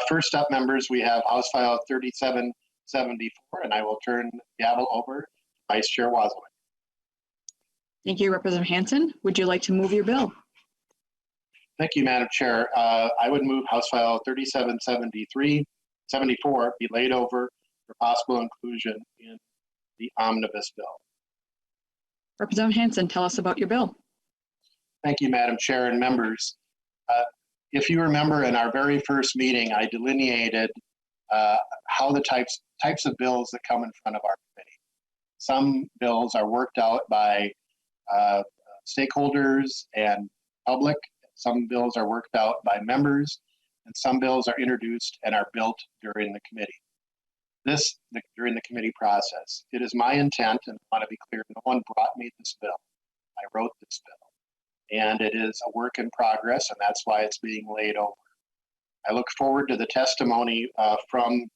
First up, members, we have House File 3774, and I will turn the gavel over to Vice Chair Wozniak. Thank you, Representative Hansen. Would you like to move your bill? Thank you, Madam Chair. I would move House File 3774 be laid over for possible inclusion in the omnibus bill. Representative Hansen, tell us about your bill. Thank you, Madam Chair and members. If you remember, in our very first meeting, I delineated how the types of bills that come in front of our committee. Some bills are worked out by stakeholders and public. Some bills are worked out by members, and some bills are introduced and are built during the committee. During the committee process. It is my intent, and I want to be clear, no one brought me this bill. I wrote this bill. And it is a work in progress, and that's why it's being laid over. I look forward to the testimony from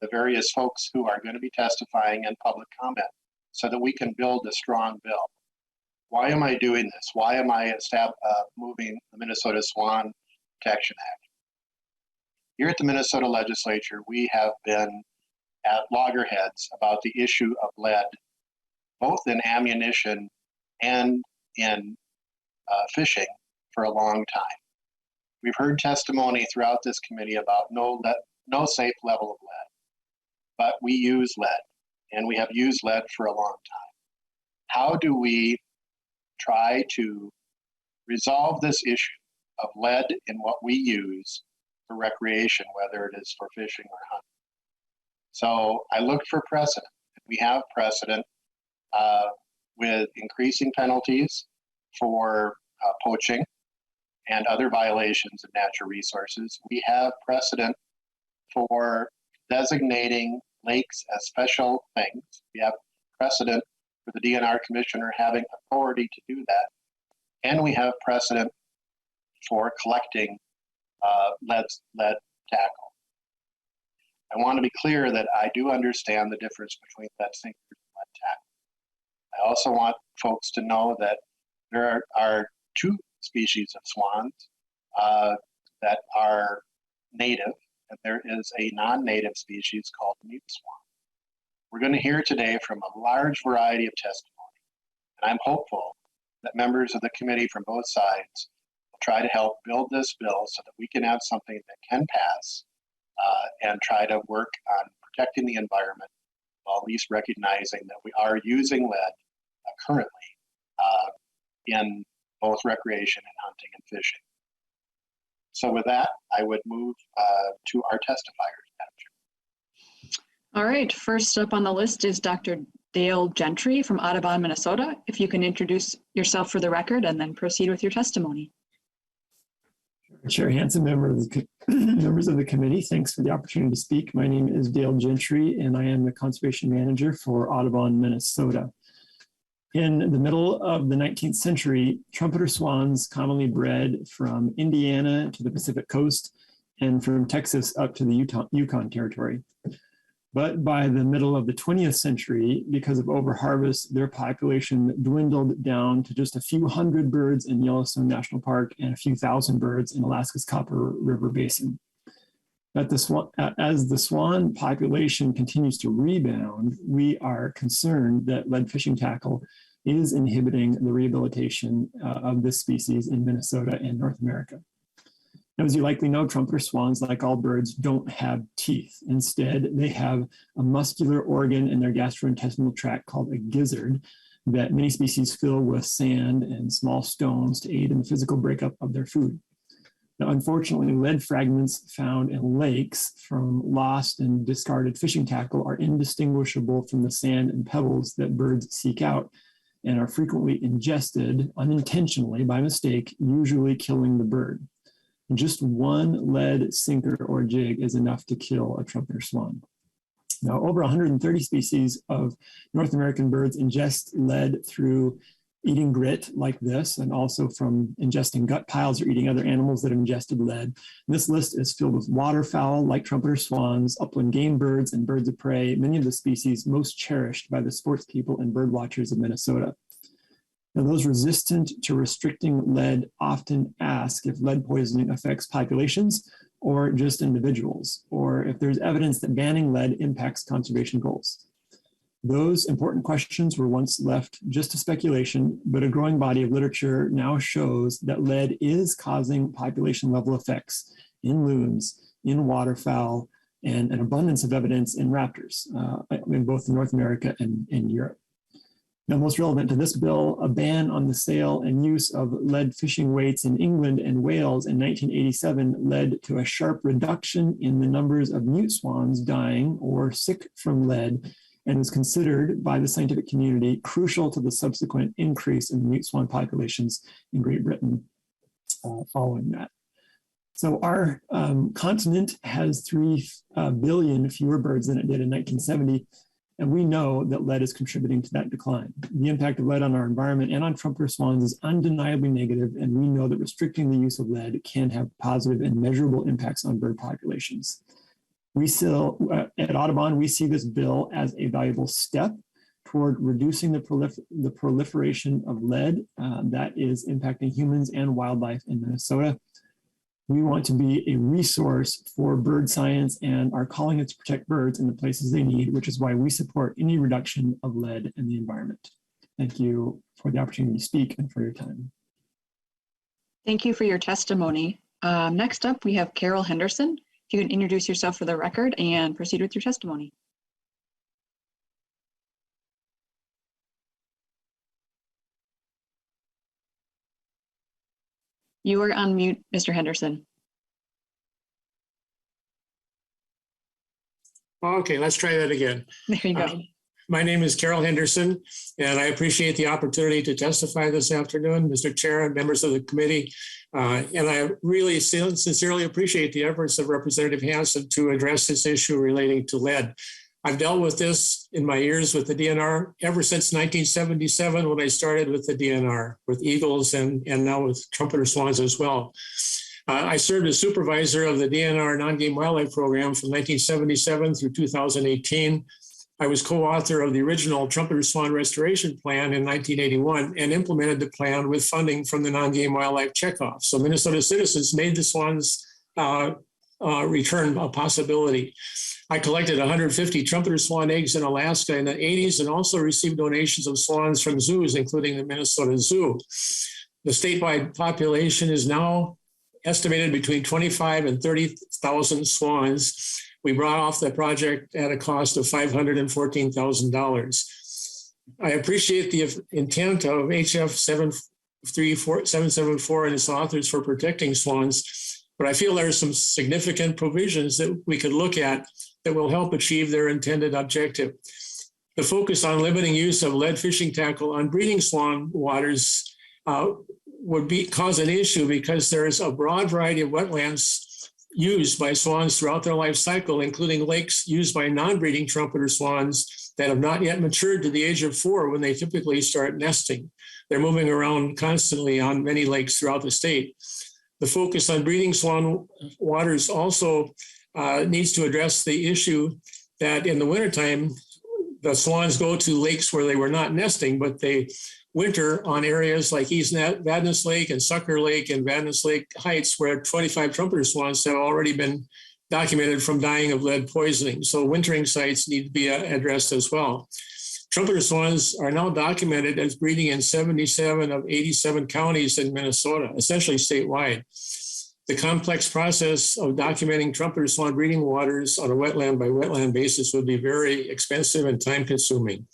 the various folks who are going to be testifying and public comment so that we can build a strong bill. Why am I doing this? Why am I moving the Minnesota Swan Protection Act? Here at the Minnesota Legislature, we have been at loggerheads about the issue of lead, both in ammunition and in fishing for a long time. We've heard testimony throughout this committee about no safe level of lead, but we use lead, and we have used lead for a long time. How do we try to resolve this issue of lead in what we use for recreation, whether it is for fishing or hunting? So I looked for precedent. We have precedent with increasing penalties for poaching and other violations of natural resources. We have precedent for designating lakes as special things. We have precedent for the DNR commissioner having authority to do that. And we have precedent for collecting lead tackle. I want to be clear that I do understand the difference between lead sinkers and lead tackle. I also want folks to know that there are two species of swans that are native, and there is a non-native species called mute swan. We're going to hear today from a large variety of testimony, and I'm hopeful that members of the committee from both sides will try to help build this bill so that we can have something that can pass and try to work on protecting the environment while at least recognizing that we are using lead currently in both recreation and hunting and fishing. So with that, I would move to our testifiers, Madam Chair. All right, first up on the list is Dr. Dale Gentry from Audubon, Minnesota. If you can introduce yourself for the record and then proceed with your testimony. Chair Hansen, members of the committee, thanks for the opportunity to speak. My name is Dale Gentry, and I am the Conservation Manager for Audubon, Minnesota. In the middle of the 19th century, trumpeter swans commonly bred from Indiana to the Pacific coast and from Texas up to the Yukon Territory. But by the middle of the 20th century, because of overharvest, their population dwindled down to just a few hundred birds in Yellowstone National Park and a few thousand birds in Alaska's Copper River Basin. As the swan population continues to rebound, we are concerned that lead fishing tackle is inhibiting the rehabilitation of this species in Minnesota and North America. Now, as you likely know, trumpeter swans, like all birds, don't have teeth. Instead, they have a muscular organ in their gastrointestinal tract called a gizzard that many species fill with sand and small stones to aid in the physical breakup of their food. Now, unfortunately, lead fragments found in lakes from lost and discarded fishing tackle are indistinguishable from the sand and pebbles that birds seek out and are frequently ingested unintentionally by mistake, usually killing the bird. And just one lead sinker or jig is enough to kill a trumpeter swan. Now, over 130 species of North American birds ingest lead through eating grit like this, and also from ingesting gut piles or eating other animals that have ingested lead. And this list is filled with waterfowl like trumpeter swans, upland game birds, and birds of prey, many of the species most cherished by the sports people and bird watchers of Minnesota. Now, those resistant to restricting lead often ask if lead poisoning affects populations, or just individuals, or if there's evidence that banning lead impacts conservation goals. Those important questions were once left just to speculation, but a growing body of literature now shows that lead is causing population level effects in loons, in waterfowl, and an abundance of evidence in raptors in both North America and in Europe. Now, most relevant to this bill, a ban on the sale and use of lead fishing weights in England and Wales in 1987 led to a sharp reduction in the numbers of mute swans dying or sick from lead, and is considered by the scientific community crucial to the subsequent increase in mute swan populations in Great Britain following that. So our continent has 3 billion fewer birds than it did in 1970, and we know that lead is contributing to that decline. The impact of lead on our environment and on trumpeter swans is undeniably negative, and we know that restricting the use of lead can have positive and measurable impacts on bird populations. We still, at Audubon, we see this bill as a valuable step toward reducing the proliferation of lead that is impacting humans and wildlife in Minnesota. We want to be a resource for bird science and are calling it to protect birds in the places they need, which is why we support any reduction of lead in the environment. Thank you for the opportunity to speak and for your time. Thank you for your testimony. Next up, we have Carol Henderson. If you can introduce yourself for the record and proceed with your testimony. You are on mute, Mr. Henderson. Okay, let's try that again. There you go. My name is Carol Henderson, and I appreciate the opportunity to testify this afternoon, Mr. Chair and members of the committee. And I really sincerely appreciate the efforts of Representative Hansen to address this issue relating to lead. I've dealt with this in my years with the DNR ever since 1977 when I started with the DNR, with eagles and now with trumpeter swans as well. I served as supervisor of the DNR non-game wildlife program from 1977 through 2018. I was co-author of the original trumpeter swan restoration plan in 1981 and implemented the plan with funding from the non-game wildlife checkoff. So Minnesota citizens made the swans return a possibility. I collected 150 trumpeter swan eggs in Alaska in the 80s and also received donations of swans from zoos, including the Minnesota Zoo. The statewide population is now estimated between 25 and 30,000 swans. We brought off the project at a cost of $514,000. I appreciate the intent of HF3774 and its authors for protecting swans, but I feel there are some significant provisions that we could look at that will help achieve their intended objective. The focus on limiting use of lead fishing tackle on breeding swan waters would cause an issue because there is a broad variety of wetlands used by swans throughout their life cycle, including lakes used by non-breeding trumpeter swans that have not yet matured to the age of 4 when they typically start nesting. They're moving around constantly on many lakes throughout the state. The focus on breeding swan waters also needs to address the issue that in the wintertime, the swans go to lakes where they were not nesting, but they winter on areas like East Vadnais Lake and Sucker Lake and Vadnais Lake Heights, where 25 trumpeter swans have already been documented from dying of lead poisoning. So wintering sites need to be addressed as well. Trumpeter swans are now documented as breeding in 77 of 87 counties in Minnesota, essentially statewide. The complex process of documenting trumpeter swan breeding waters on a wetland by wetland basis would be very expensive and time consuming.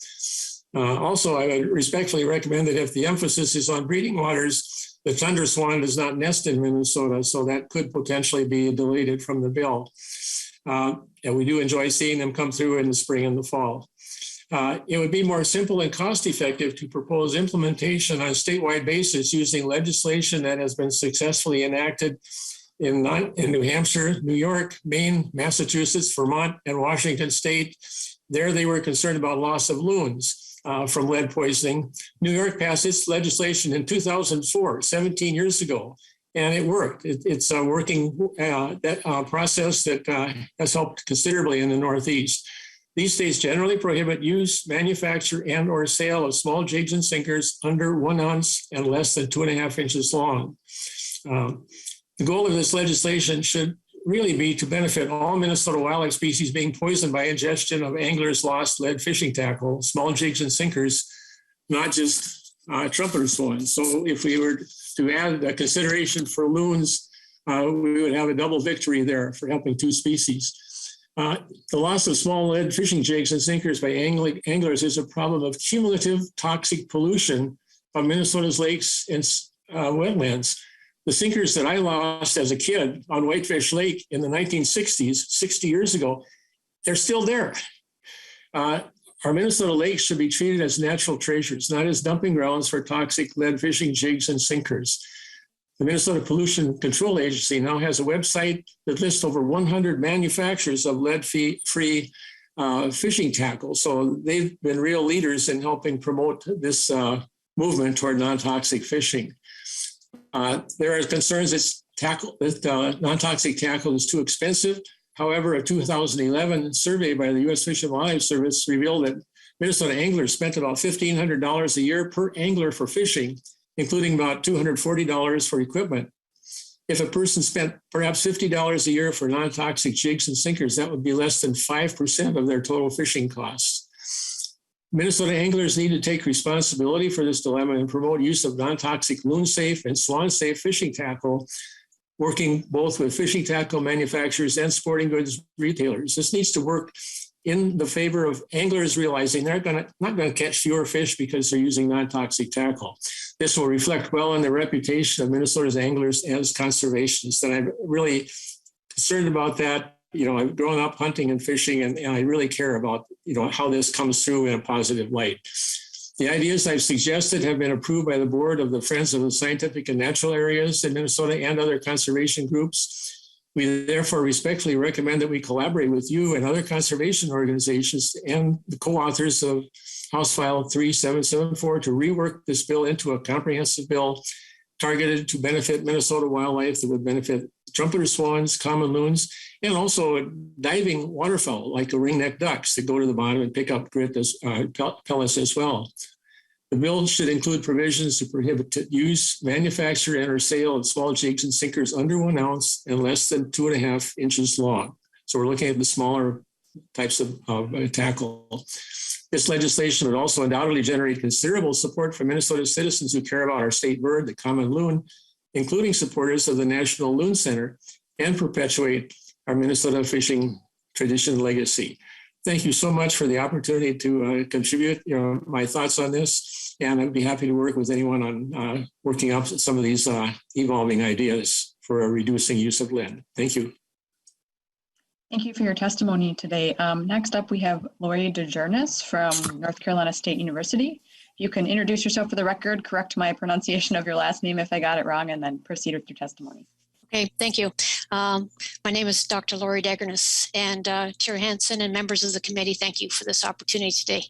Also, I would respectfully recommend that if the emphasis is on breeding waters, the tundra swan does not nest in Minnesota, so that could potentially be deleted from the bill. And we do enjoy seeing them come through in the spring and the fall. It would be more simple and cost effective to propose implementation on a statewide basis using legislation that has been successfully enacted in New Hampshire, New York, Maine, Massachusetts, Vermont, and Washington State. There they were concerned about loss of loons from lead poisoning. New York passed its legislation in 2004, 17 years ago, and it worked. It's a working process that has helped considerably in the Northeast. These states generally prohibit use, manufacture, and or sale of small jigs and sinkers under 1 ounce and less than 2.5 inches long. The goal of this legislation should really be to benefit all Minnesota wildlife species being poisoned by ingestion of anglers' lost lead fishing tackle, small jigs and sinkers, not just trumpeter swans. So if we were to add a consideration for loons, we would have a double victory there for helping two species. The loss of small lead fishing jigs and sinkers by anglers is a problem of cumulative toxic pollution of Minnesota's lakes and wetlands. The sinkers that I lost as a kid on Whitefish Lake in the 1960s, 60 years ago, they're still there. Our Minnesota lakes should be treated as natural treasures, not as dumping grounds for toxic lead fishing jigs and sinkers. The Minnesota Pollution Control Agency now has a website that lists over 100 manufacturers of lead-free fishing tackle. So they've been real leaders in helping promote this movement toward non-toxic fishing. There are concerns that non-toxic tackle is too expensive. However, a 2011 survey by the U.S. Fish and Wildlife Service revealed that Minnesota anglers spent about $1,500 a year per angler for fishing, including about $240 for equipment. If a person spent perhaps $50 a year for non-toxic jigs and sinkers, that would be less than 5% of their total fishing costs. Minnesota anglers need to take responsibility for this dilemma and promote use of non-toxic loon-safe and swan-safe fishing tackle, working both with fishing tackle manufacturers and sporting goods retailers. This needs to work in the favor of anglers realizing they're not going to catch fewer fish because they're using non-toxic tackle. This will reflect well on the reputation of Minnesota's anglers as conservationists. And I'm really concerned about that. You know, I've grown up hunting and fishing, and I really care about, you know, how this comes through in a positive light. The ideas I've suggested have been approved by the board of the Friends of the Scientific and Natural Areas in Minnesota and other conservation groups. We therefore respectfully recommend that we collaborate with you and other conservation organizations and the co-authors of House File 3774 to rework this bill into a comprehensive bill targeted to benefit Minnesota wildlife that would benefit trumpeter swans, common loons, and also diving waterfowl like the ringneck ducks that go to the bottom and pick up grit as pellets as well. The bill should include provisions to prohibit use, manufacture, and or sale of small jigs and sinkers under 1 ounce and less than 2.5 inches long. So we're looking at the smaller types of tackle. This legislation would also undoubtedly generate considerable support from Minnesota citizens who care about our state bird, the common loon, including supporters of the National Loon Center, and perpetuate our Minnesota fishing tradition legacy. Thank you so much for the opportunity to contribute my thoughts on this, and I'd be happy to work with anyone on working up some of these evolving ideas for reducing use of lead. Thank you. Thank you for your testimony today. Next up, we have Laurie journis from North Carolina State University. You can introduce yourself for the record, correct my pronunciation of your last name if I got it wrong, and then proceed with your testimony. Okay, thank you. My name is Dr. Laurie Degernis, and Chair Hansen and members of the committee, thank you for this opportunity today.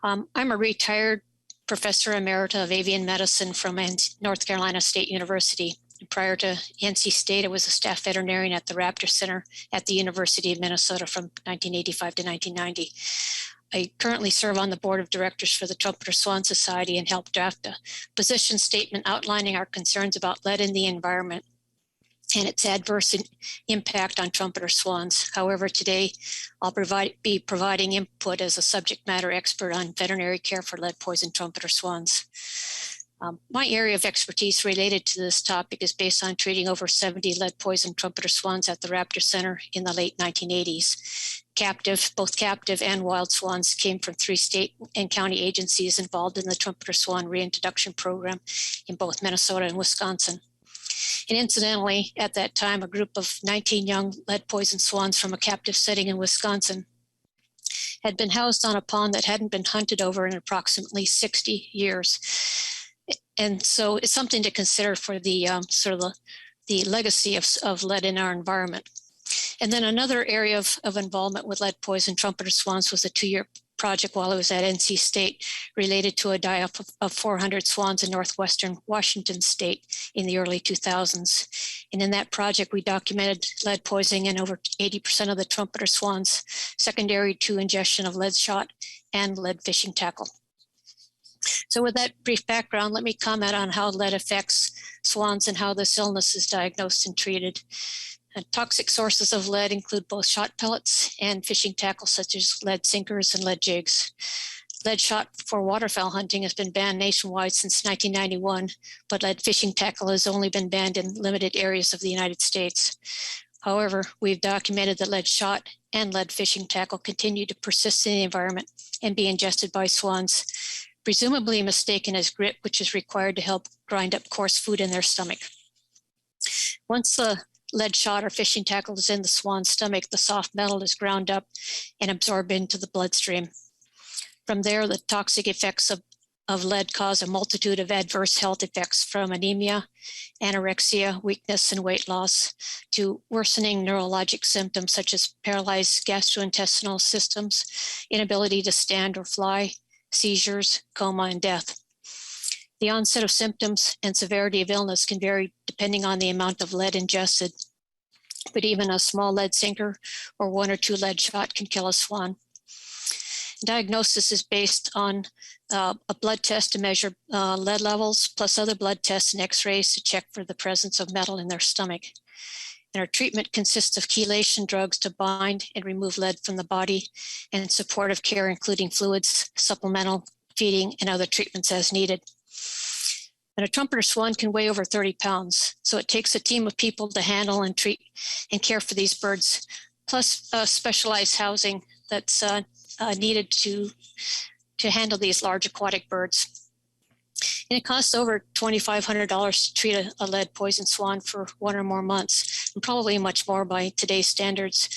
I'm a retired professor emerita of avian medicine from North Carolina State University. Prior to NC State, I was a staff veterinarian at the Raptor Center at the University of Minnesota from 1985 to 1990. I currently serve on the board of directors for the Trumpeter Swan Society and helped draft a position statement outlining our concerns about lead in the environment and its adverse impact on trumpeter swans. However, today I'll be providing input as a subject matter expert on veterinary care for lead-poisoned trumpeter swans. My area of expertise related to this topic is based on treating over 70 lead-poisoned trumpeter swans at the Raptor Center in the late 1980s. Both captive and wild swans came from 3 state and county agencies involved in the trumpeter swan reintroduction program in both Minnesota and Wisconsin. And incidentally, at that time, a group of 19 young lead-poisoned swans from a captive setting in Wisconsin had been housed on a pond that hadn't been hunted over in approximately 60 years. And so it's something to consider for the the legacy of lead in our environment. And then another area of involvement with lead-poisoned trumpeter swans was a 2-year project while I was at NC State related to a die-off of 400 swans in northwestern Washington state in the early 2000s. And in that project, we documented lead poisoning in over 80% of the trumpeter swans, secondary to ingestion of lead shot and lead fishing tackle. So with that brief background, let me comment on how lead affects swans and how this illness is diagnosed and treated. Toxic sources of lead include both shot pellets and fishing tackle such as lead sinkers and lead jigs. Lead shot for waterfowl hunting has been banned nationwide since 1991, but lead fishing tackle has only been banned in limited areas of the United States. However, we've documented that lead shot and lead fishing tackle continue to persist in the environment and be ingested by swans, presumably mistaken as grit, which is required to help grind up coarse food in their stomach. Once the lead shot or fishing tackle is in the swan's stomach, the soft metal is ground up and absorbed into the bloodstream. From there, the toxic effects of lead cause a multitude of adverse health effects, from anemia, anorexia, weakness, and weight loss, to worsening neurologic symptoms such as paralyzed gastrointestinal systems, inability to stand or fly, seizures, coma, and death. The onset of symptoms and severity of illness can vary depending on the amount of lead ingested, but even a small lead sinker or 1 or 2 lead shot can kill a swan. Diagnosis is based on a blood test to measure lead levels, plus other blood tests and x-rays to check for the presence of metal in their stomach. And our treatment consists of chelation drugs to bind and remove lead from the body, and supportive care, including fluids, supplemental feeding, and other treatments as needed. And a trumpeter swan can weigh over 30 pounds, so it takes a team of people to handle and treat and care for these birds, plus specialized housing that's needed to handle these large aquatic birds. And it costs over $2,500 to treat a lead poison swan for 1 or more months, and probably much more by today's standards.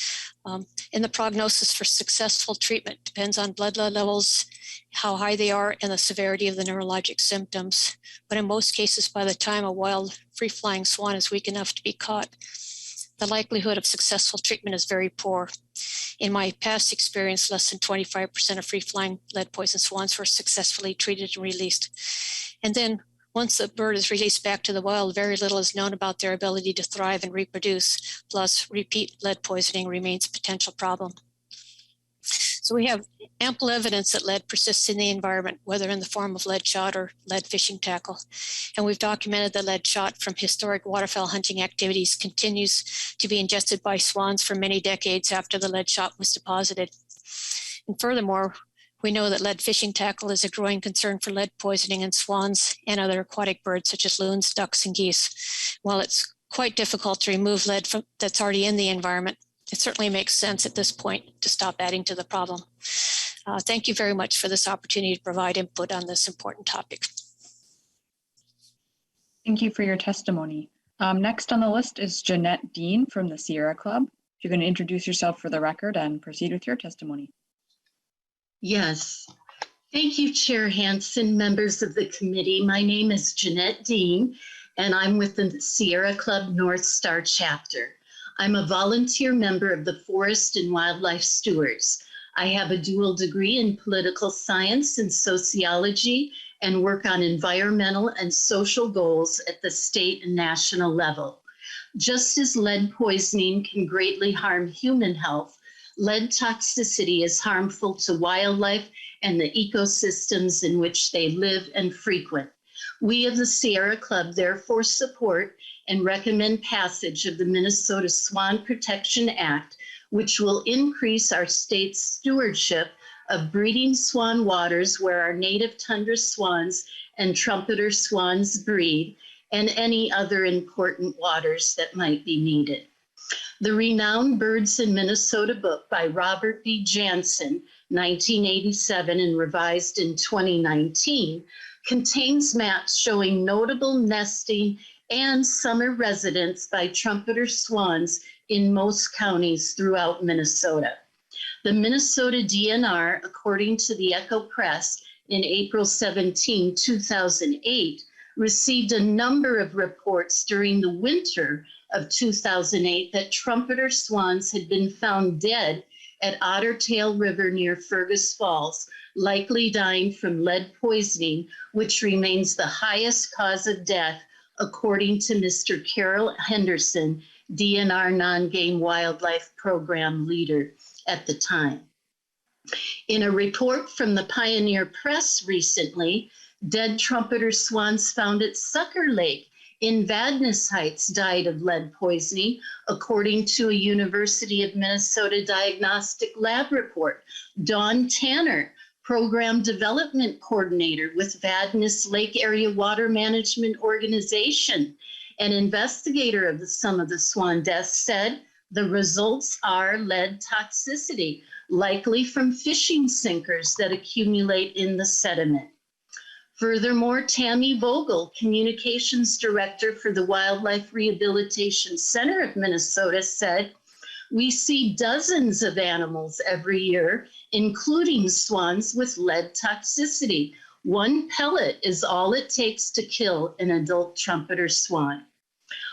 And the prognosis for successful treatment depends on blood lead levels, how high they are, and the severity of the neurologic symptoms. But in most cases, by the time a wild free-flying swan is weak enough to be caught, the likelihood of successful treatment is very poor. In my past experience, less than 25% of free-flying lead poison swans were successfully treated and released. And then once the bird is released back to the wild, very little is known about their ability to thrive and reproduce. Plus, repeat lead poisoning remains a potential problem. So we have ample evidence that lead persists in the environment, whether in the form of lead shot or lead fishing tackle. And we've documented that lead shot from historic waterfowl hunting activities continues to be ingested by swans for many decades after the lead shot was deposited. And furthermore, we know that lead fishing tackle is a growing concern for lead poisoning in swans and other aquatic birds such as loons, ducks, and geese. While it's quite difficult to remove lead that's already in the environment, it certainly makes sense at this point to stop adding to the problem. Thank you very much for this opportunity to provide input on this important topic. Thank you for your testimony. Next on the list is Jeanette Dean from the Sierra Club. You're going to introduce yourself for the record and proceed with your testimony. Yes. Thank you, Chair Hansen, members of the committee. My name is Jeanette Dean, and I'm with the Sierra Club North Star chapter. I'm a volunteer member of the Forest and Wildlife Stewards. I have a dual degree in political science and sociology and work on environmental and social goals at the state and national level. Just as lead poisoning can greatly harm human health, lead toxicity is harmful to wildlife and the ecosystems in which they live and frequent. We of the Sierra Club therefore support and recommend passage of the Minnesota Swan Protection Act, which will increase our state's stewardship of breeding swan waters where our native tundra swans and trumpeter swans breed, and any other important waters that might be needed. The renowned Birds in Minnesota book by Robert B. Jansen, 1987 and revised in 2019, contains maps showing notable nesting and summer residence by trumpeter swans in most counties throughout Minnesota. The Minnesota DNR, according to the Echo Press in April 17, 2008, received a number of reports during the winter of 2008 that trumpeter swans had been found dead at Ottertail River near Fergus Falls, likely dying from lead poisoning, which remains the highest cause of death, according to Mr. Carol Henderson, DNR Non-Game Wildlife Program leader at the time. In a report from the Pioneer Press recently, dead trumpeter swans found at Sucker Lake in Vadnais Heights died of lead poisoning, according to a University of Minnesota diagnostic lab report. Dawn Tanner, Program Development Coordinator with Vadnais Lake Area Water Management Organization, an investigator of some of the swan deaths, said the results are lead toxicity, likely from fishing sinkers that accumulate in the sediment. Furthermore, Tammy Vogel, Communications Director for the Wildlife Rehabilitation Center of Minnesota, said, "We see dozens of animals every year, including swans with lead toxicity. One pellet is all it takes to kill an adult trumpeter swan."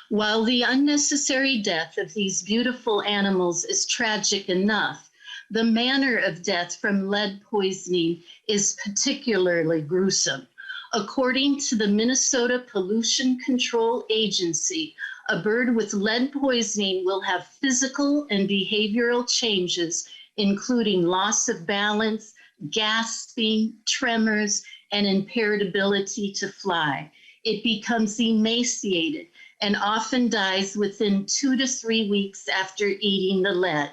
While the unnecessary death of these beautiful animals is tragic enough, the manner of death from lead poisoning is particularly gruesome. According to the Minnesota Pollution Control Agency, a bird with lead poisoning will have physical and behavioral changes, including loss of balance, gasping, tremors, and impaired ability to fly. It becomes emaciated and often dies within 2 to 3 weeks after eating the lead.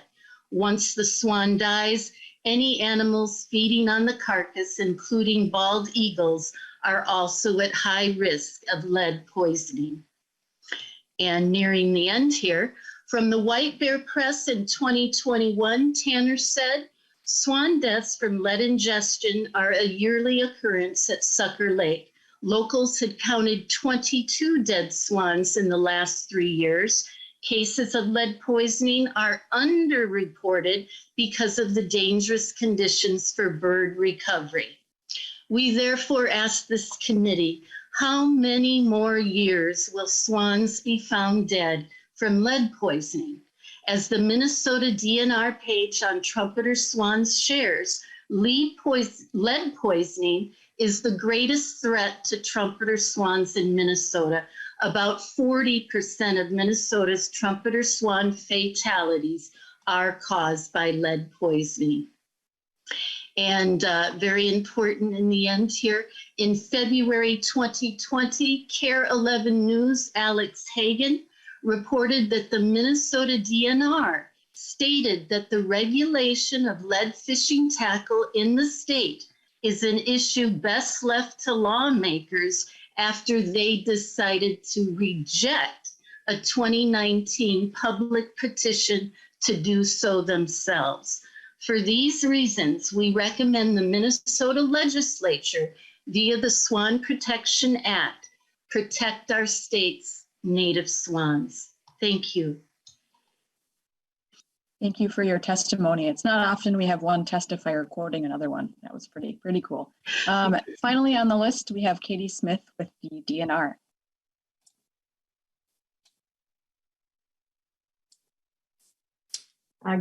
Once the swan dies, any animals feeding on the carcass, including bald eagles, are also at high risk of lead poisoning. And nearing the end here, from the White Bear Press in 2021, Tanner said, "Swan deaths from lead ingestion are a yearly occurrence at Sucker Lake. Locals had counted 22 dead swans in the last 3 years. Cases of lead poisoning are underreported because of the dangerous conditions for bird recovery." We therefore ask this committee, how many more years will swans be found dead from lead poisoning? As the Minnesota DNR page on trumpeter swans shares, lead poisoning is the greatest threat to trumpeter swans in Minnesota. About 40% of Minnesota's trumpeter swan fatalities are caused by lead poisoning. And very important in the end here, in February 2020, KARE 11 News' Alex Hagan reported that the Minnesota DNR stated that the regulation of lead fishing tackle in the state is an issue best left to lawmakers after they decided to reject a 2019 public petition to do so themselves. For these reasons, we recommend the Minnesota legislature, via the Swan Protection Act, protect our state's native swans. Thank you. Thank you for your testimony. It's not often we have one testifier quoting another one. That was pretty cool. Finally on the list, we have Katie Smith with the DNR.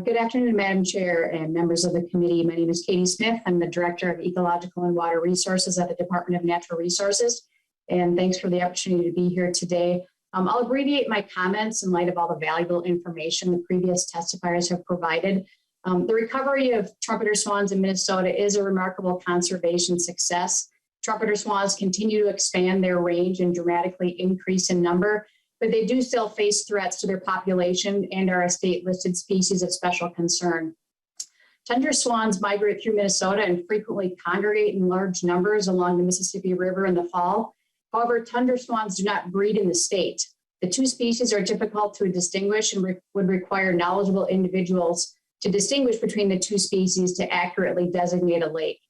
Good afternoon, Madam Chair and members of the committee. My name is Katie Smith. I'm the Director of Ecological and Water Resources at the Department of Natural Resources. And thanks for the opportunity to be here today. I'll abbreviate my comments in light of all the valuable information the previous testifiers have provided. The recovery of trumpeter swans in Minnesota is a remarkable conservation success. Trumpeter swans continue to expand their range and dramatically increase in number, but they do still face threats to their population and are a state-listed species of special concern. Tundra swans migrate through Minnesota and frequently congregate in large numbers along the Mississippi River in the fall. However, tundra swans do not breed in the state. The two species are difficult to distinguish and would require knowledgeable individuals to distinguish between the two species to accurately designate a lake.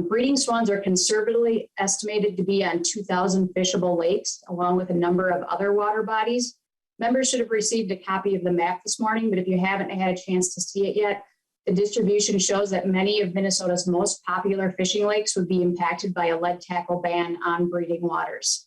Breeding swans are conservatively estimated to be on 2,000 fishable lakes, along with a number of other water bodies. Members should have received a copy of the map this morning, but if you haven't had a chance to see it yet, the distribution shows that many of Minnesota's most popular fishing lakes would be impacted by a lead tackle ban on breeding waters.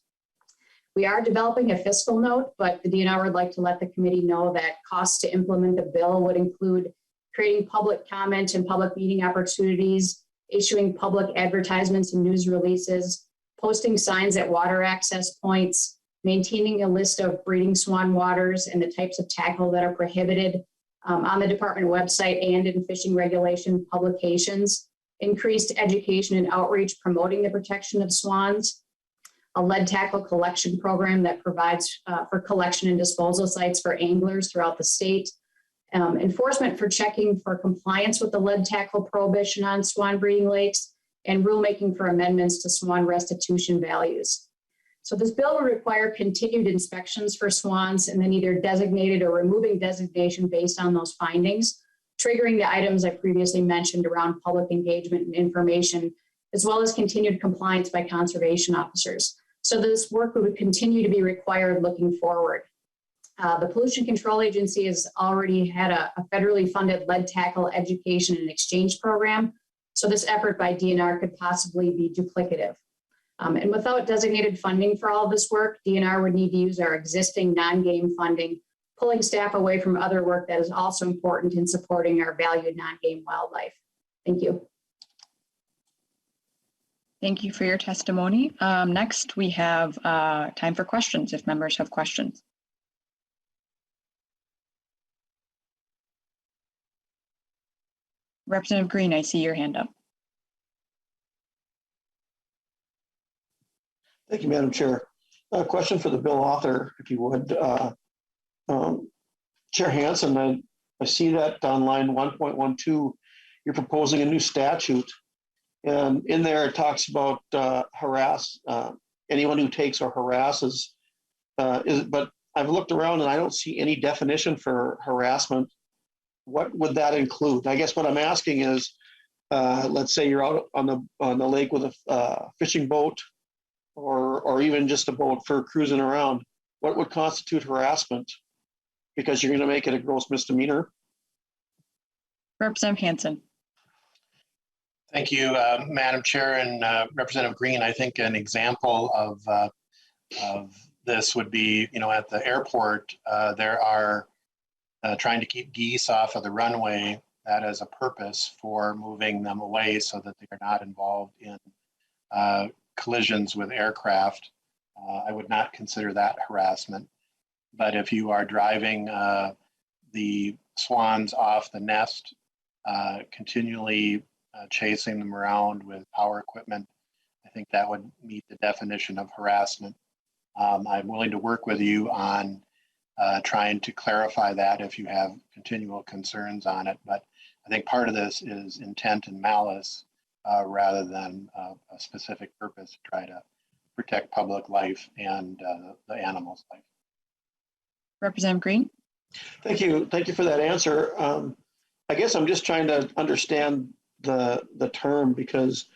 We are developing a fiscal note, but the DNR would like to let the committee know that costs to implement the bill would include creating public comment and public meeting opportunities, issuing public advertisements and news releases, posting signs at water access points, maintaining a list of breeding swan waters and the types of tackle that are prohibited on the department website and in fishing regulation publications, increased education and outreach promoting the protection of swans, a lead tackle collection program that provides for collection and disposal sites for anglers throughout the state, enforcement for checking for compliance with the lead tackle prohibition on swan breeding lakes, and rulemaking for amendments to swan restitution values. So this bill will require continued inspections for swans and then either designated or removing designation based on those findings, triggering the items I previously mentioned around public engagement and information, as well as continued compliance by conservation officers. So this work would continue to be required looking forward. The Pollution Control Agency has already had a federally funded lead tackle education and exchange program. So this effort by DNR could possibly be duplicative. And without designated funding for all of this work, DNR would need to use our existing non-game funding, pulling staff away from other work that is also important in supporting our valued non-game wildlife. Thank you. Thank you for your testimony. Next, we have time for questions if members have questions. Representative Green, I see your hand up. Thank you, Madam Chair. A question for the bill author, if you would. Chair Hansen, I see that on line 1.12, you're proposing a new statute. And in there, it talks about anyone who takes or harasses. But I've looked around and I don't see any definition for harassment. What would that include? I guess what I'm asking is, let's say you're out on the lake with a fishing boat, or even just a boat for cruising around. What would constitute harassment? Because you're going to make it a gross misdemeanor. Representative Hansen. Thank you, Madam Chair and Representative Green. I think an example of this would be, at the airport, there are trying to keep geese off of the runway. That is a purpose for moving them away so that they are not involved in collisions with aircraft. I would not consider that harassment. But if you are driving the swans off the nest, continually chasing them around with power equipment, I think that would meet the definition of harassment. I'm willing to work with you on trying to clarify that if you have continual concerns on it. But I think part of this is intent and malice rather than a specific purpose to try to protect public life and the animal's life. Representative Green. Thank you. Thank you for that answer. I guess I'm just trying to understand the term, because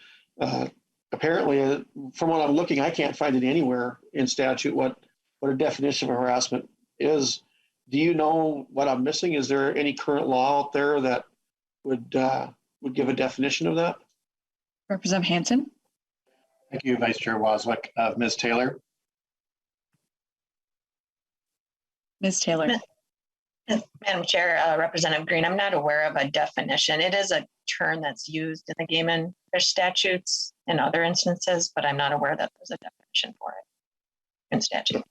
apparently, from what I'm looking, I can't find it anywhere in statute what a definition of harassment is. Do you know what I'm missing? Is there any current law out there that would give a definition of that? Representative Hansen. Thank you, Vice Chair Waswick. Ms. Taylor. Ms. Taylor. Madam Chair, Representative Green, I'm not aware of a definition. It is a term that's used in the game and fish statutes in other instances, but I'm not aware that there's a definition for it in statute.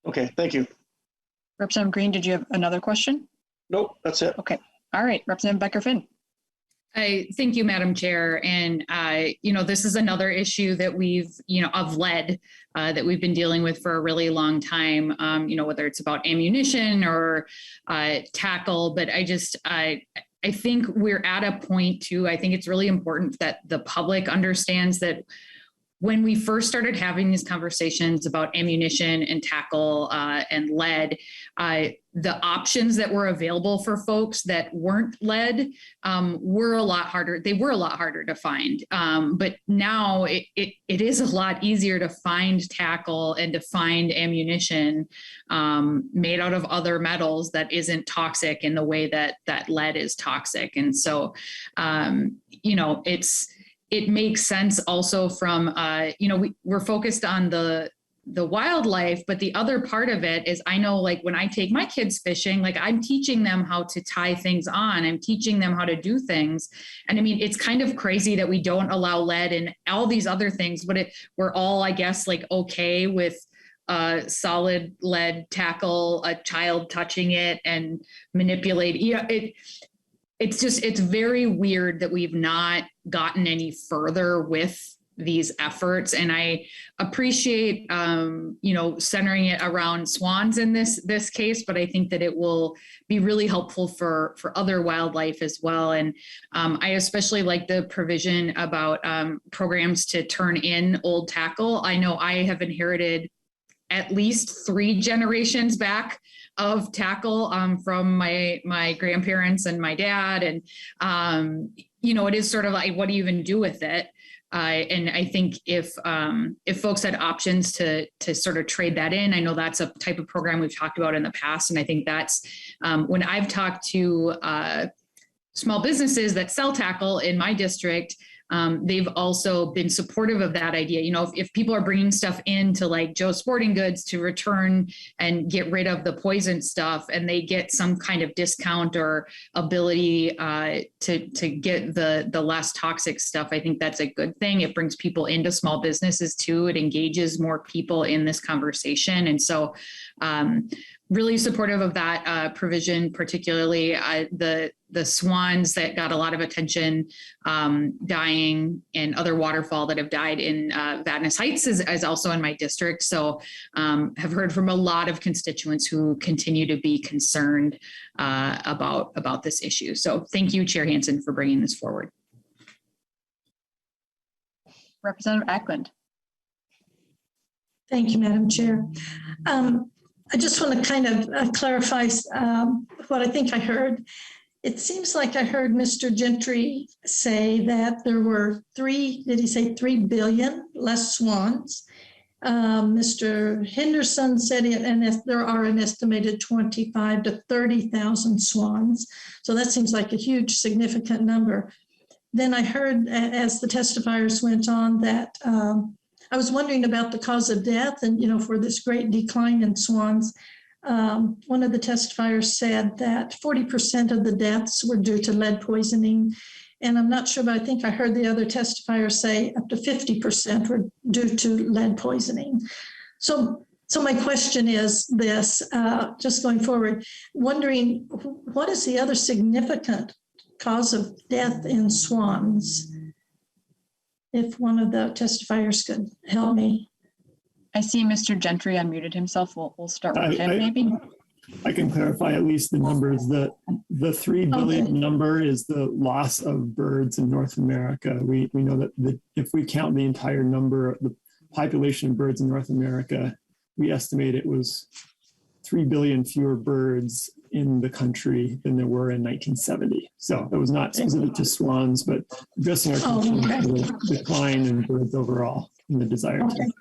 Okay, thank you. Representative Green, did you have another question? Nope, that's it. Okay. All right, Representative Becker-Finn. Thank you, Madam Chair. And, this is another issue that we've, of lead that we've been dealing with for a really long time, whether it's about ammunition or tackle. But I think we're at a point too, I think it's really important that the public understands that when we first started having these conversations about ammunition and tackle and lead, the options that were available for folks that weren't lead were a lot harder. They were a lot harder to find. But now it is a lot easier to find tackle and to find ammunition made out of other metals that isn't toxic in the way that lead is toxic. And so, it makes sense also from, we're focused on the wildlife, but the other part of it is I know, like, when I take my kids fishing, like, I'm teaching them how to tie things on. I'm teaching them how to do things. And I mean, it's kind of crazy that we don't allow lead and all these other things, but we're all, I guess, like, okay with solid lead tackle, a child touching it and manipulate. It's very weird that we've not gotten any further with these efforts. And I appreciate, centering it around swans in this case, but I think that it will be really helpful for other wildlife as well. And I especially like the provision about programs to turn in old tackle. I know I have inherited at least 3 generations back of tackle from my grandparents and my dad. And, it is sort of like, what do you even do with it? And I think if folks had options to sort of trade that in, I know that's a type of program we've talked about in the past. And I think that's when I've talked to small businesses that sell tackle in my district, they've also been supportive of that idea. If people are bringing stuff into like Joe's Sporting Goods to return and get rid of the poison stuff, and they get some kind of discount or ability to get the less toxic stuff, I think that's a good thing. It brings people into small businesses too. It engages more people in this conversation. And so really supportive of that provision, particularly the swans that got a lot of attention dying, and other waterfowl that have died in Vadnais Heights is also in my district. So have heard from a lot of constituents who continue to be concerned about this issue. So thank you, Chair Hansen, for bringing this forward. Representative Ackland. Thank you, Madam Chair. I just want to kind of clarify what I think I heard. It seems like I heard Mr. Gentry say that there were 3 billion less swans? Mr. Henderson said there are an estimated 25 to 30,000 swans. So that seems like a huge, significant number. Then I heard, as the testifiers went on, that I was wondering about the cause of death and, for this great decline in swans. One of the testifiers said that 40% of the deaths were due to lead poisoning. And I'm not sure, but I think I heard the other testifier say up to 50% were due to lead poisoning. So my question is this, just going forward, wondering what is the other significant cause of death in swans? If one of the testifiers could help me. I see Mr. Gentry unmuted himself. We'll start with him, maybe. I can clarify at least the numbers. The 3 billion number is the loss of birds in North America. We know that if we count the entire number, the population of birds in North America, we estimate it was 3 billion fewer birds in the country than there were in 1970. So it was not specific to swans, but addressing our concern for the decline in birds overall and the desire to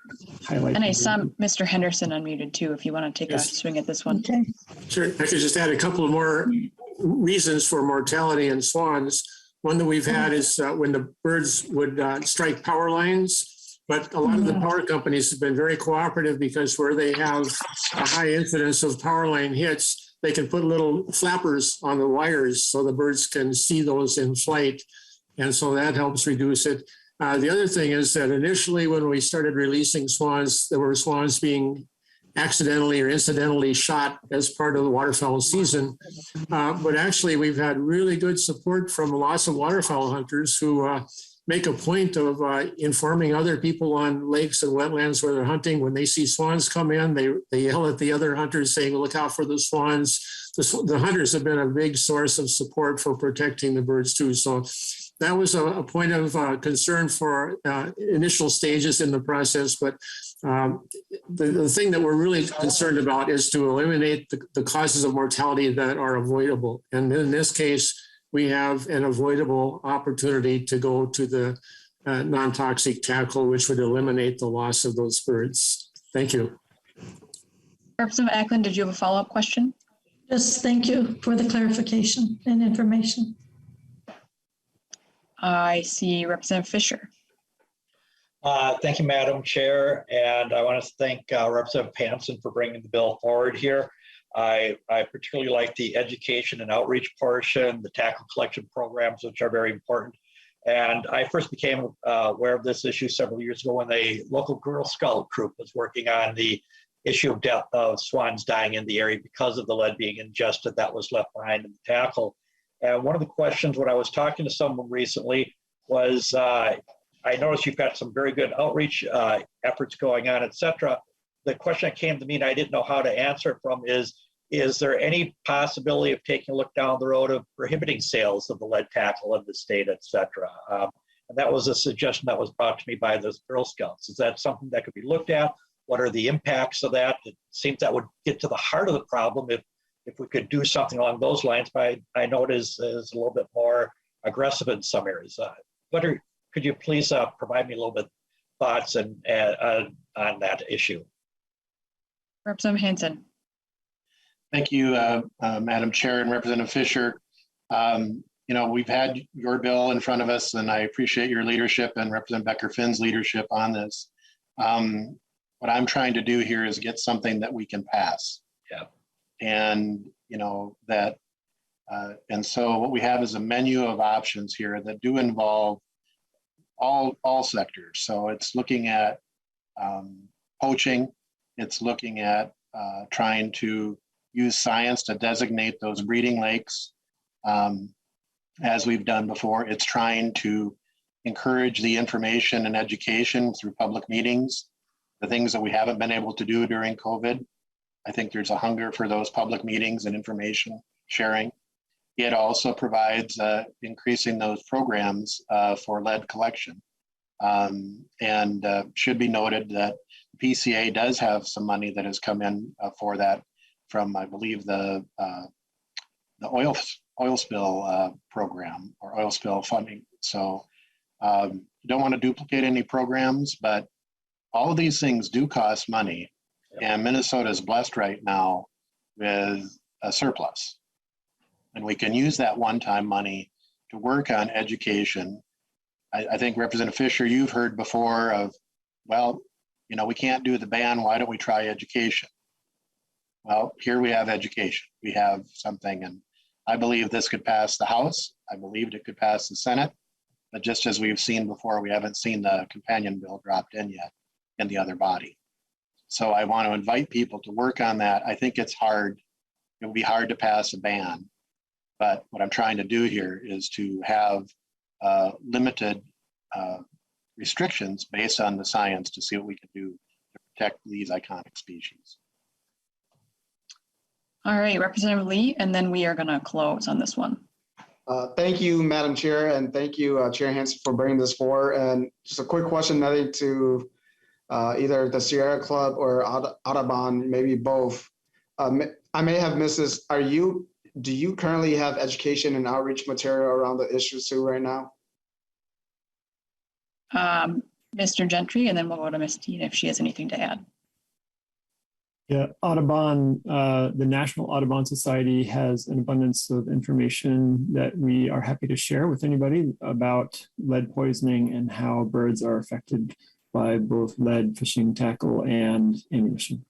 highlight. And I saw Mr. Henderson unmuted too, if you want to take a swing at this one. Okay. Sure. I could just add a couple of more reasons for mortality in swans. One that we've had is when the birds would strike power lines, but a lot of the power companies have been very cooperative, because where they have a high incidence of power line hits, they can put little flappers on the wires so the birds can see those in flight. And so that helps reduce it. The other thing is that initially when we started releasing swans, there were swans being accidentally or incidentally shot as part of the waterfowl season. But actually we've had really good support from lots of waterfowl hunters who make a point of informing other people on lakes and wetlands where they're hunting. When they see swans come in, they yell at the other hunters saying, look out for the swans. The hunters have been a big source of support for protecting the birds too. So that was a point of concern for initial stages in the process. But the thing that we're really concerned about is to eliminate the causes of mortality that are avoidable. And in this case, we have an avoidable opportunity to go to the non-toxic tackle, which would eliminate the loss of those birds. Thank you. Representative Ackland, did you have a follow-up question? Just thank you for the clarification and information. I see Representative Fisher. Thank you, Madam Chair. And I want to thank Representative Hansen for bringing the bill forward here. I particularly like the education and outreach portion, the tackle collection programs, which are very important. And I first became aware of this issue several years ago when a local Girl Scout troop was working on the issue of death of swans dying in the area because of the lead being ingested that was left behind in the tackle. And one of the questions when I was talking to someone recently was, I noticed you've got some very good outreach efforts going on, et cetera. The question that came to me and I didn't know how to answer it from is there any possibility of taking a look down the road of prohibiting sales of the lead tackle in the state, et cetera? And that was a suggestion that was brought to me by the Girl Scouts. Is that something that could be looked at? What are the impacts of that? It seems that would get to the heart of the problem if we could do something along those lines, but I know it is a little bit more aggressive in some areas. Could you please provide me a little bit thoughts on that issue? Representative Hansen. Thank you, Madam Chair and Representative Fisher. We've had your bill in front of us, and I appreciate your leadership and Representative Becker-Finn's leadership on this. What I'm trying to do here is get something that we can pass. Yeah. And and so what we have is a menu of options here that do involve all sectors. So it's looking at poaching, it's looking at trying to use science to designate those breeding lakes, as we've done before. It's trying to encourage the information and education through public meetings, the things that we haven't been able to do during COVID. I think there's a hunger for those public meetings and information sharing. It also provides increasing those programs for lead collection. And should be noted that PCA does have some money that has come in for that from, I believe, the oil spill program or oil spill funding. So you don't want to duplicate any programs, but all of these things do cost money. And Minnesota is blessed right now with a surplus. And we can use that one-time money to work on education. I think Representative Fisher, you've heard before of, well, we can't do the ban. Why don't we try education? Well, here we have education. We have something, and I believe this could pass the House. I believed it could pass the Senate. But just as we've seen before, we haven't seen the companion bill dropped in yet in the other body. So I want to invite people to work on that. I think it's hard. It will be hard to pass a ban. But what I'm trying to do here is to have limited restrictions based on the science to see what we can do to protect these iconic species. All right, Representative Lee, and then we are going to close on this one. Thank you, Madam Chair, and thank you, Chair Hansen, for bringing this forward. And just a quick question, nothing to either the Sierra Club or Audubon, maybe both. I may have missed this. Do you currently have education and outreach material around the issues too right now? Mr. Gentry, and then we'll go to Ms. Dean if she has anything to add. Yeah, Audubon, the National Audubon Society has an abundance of information that we are happy to share with anybody about lead poisoning and how birds are affected by both lead fishing tackle and ammunition.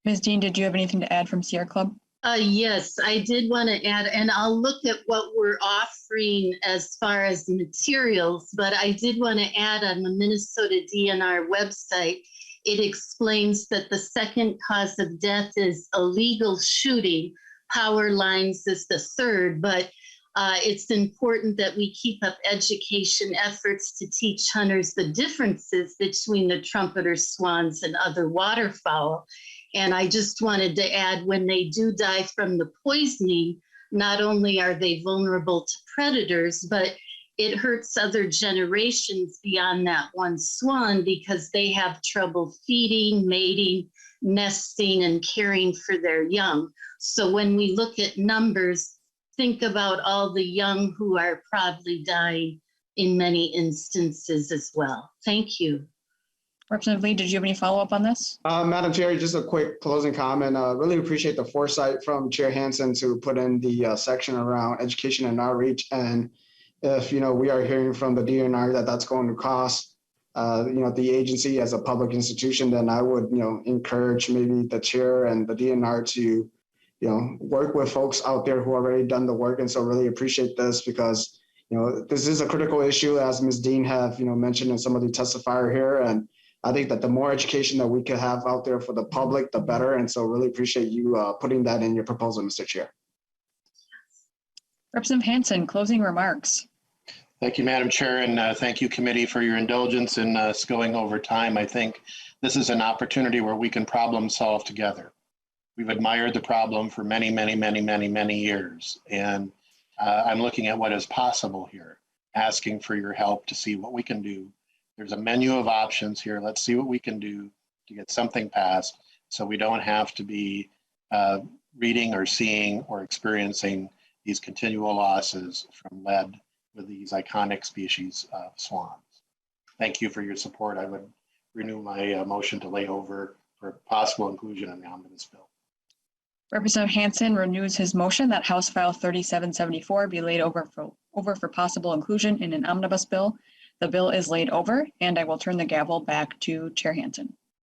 Ms. Dean, did you have anything to add from Sierra Club? Yes, I did want to add, and I'll look at what we're offering as far as materials, but I did want to add on the Minnesota DNR website, it explains that the second cause of death is illegal shooting. Power lines is the third, but it's important that we keep up education efforts to teach hunters the differences between the trumpeter swans and other waterfowl. And I just wanted to add, when they do die from the poisoning, not only are they vulnerable to predators, but it hurts other generations beyond that one swan because they have trouble feeding, mating, nesting, and caring for their young. So when we look at numbers, think about all the young who are probably dying in many instances as well. Thank you. Representative Lee, did you have any follow-up on this? Madam Chair, just a quick closing comment. Really appreciate the foresight from Chair Hansen to put in the section around education and outreach. And if we are hearing from the DNR that that's going to cost the agency as a public institution, then I would encourage maybe the chair and the DNR to work with folks out there who already done the work. And so really appreciate this because this is a critical issue, as Ms. Dean have mentioned in some of the testifier here. And I think that the more education that we could have out there for the public, the better. And so really appreciate you putting that in your proposal, Mr. Chair. Representative Hansen, closing remarks. Thank you, Madam Chair, and thank you, committee, for your indulgence in us going over time. I think this is an opportunity where we can problem solve together. We've admired the problem for many, many, many, many, many years, and I'm looking at what is possible here, asking for your help to see what we can do. There's a menu of options here. Let's see what we can do to get something passed so we don't have to be reading or seeing or experiencing these continual losses from lead with these iconic species of swans. Thank you for your support. I would renew my motion to lay over for possible inclusion in the omnibus bill. Representative Hansen renews his motion that House File 3774 be laid over for possible inclusion in an omnibus bill. The bill is laid over, and I will turn the gavel back to Chair Hansen.